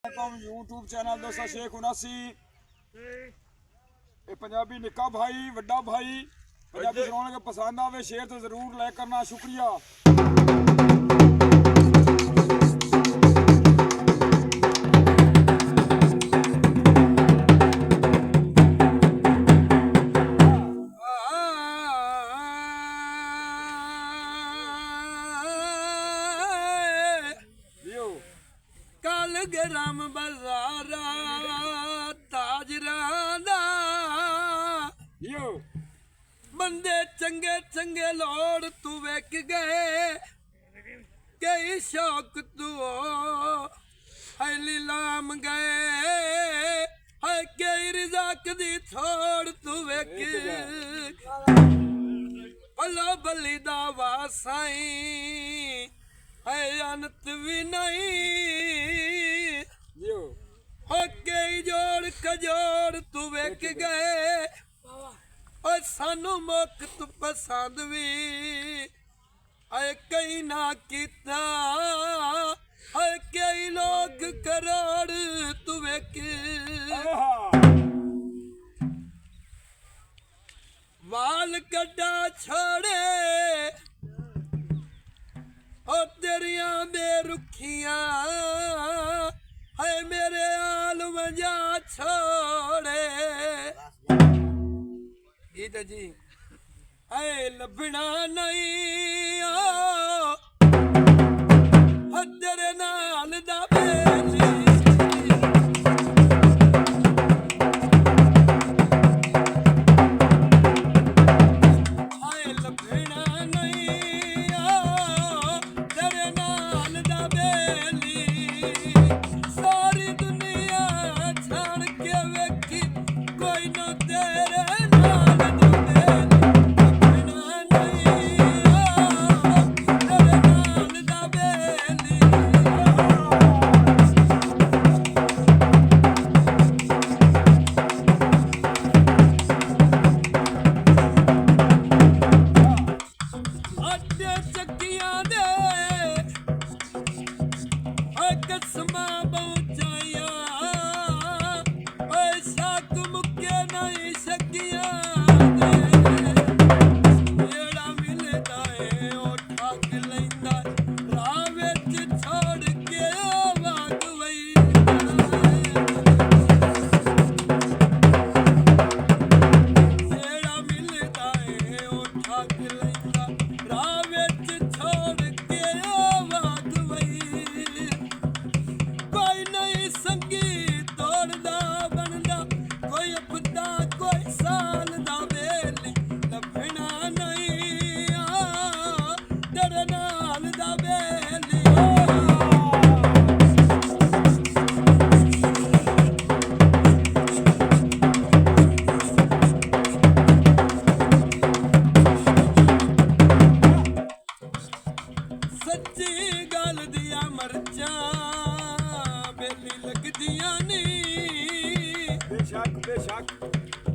YouTube channel दोस्तों शेख 79 पंजाबी निक्का भाई वड्डा भाई पंजाबी सुनाने के पसंद आवे शेयर तो जरूर लाइक करना शुक्रिया। ग्राम बाजारा ताजराना बंदे चंगे चंगे लोड़ तू वेख गए कई शौक तू है लीलाम गए है कई रिजाक दी छोड़ तू वेख भलो बली दा वासाई है अंत भी नहीं हो कई जोड़ कजोड़ तू वेख गए और सानू मुक्त पसंद भी है कई ना किता है कई लोग करोड़ तू वेख वाल कड्डा छोड़े और तेरिया बेरुखियां है मेरे आल मजा छोड़े गीत जी है लभना नहीं तेरे नाल दा बेली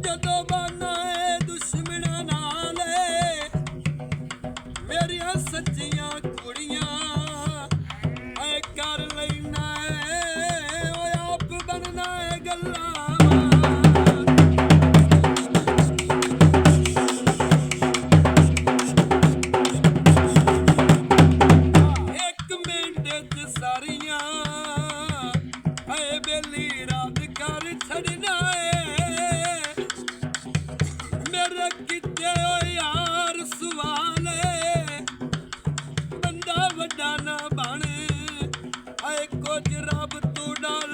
जदों बाना है दुश्मना नाल मेरिया सच्चियां कुड़ियां है कर लेना है आप बनना है गल्ला एक मिनट च सारियां है बेली रात कर छड़ना ना बन कुछ रब तू डर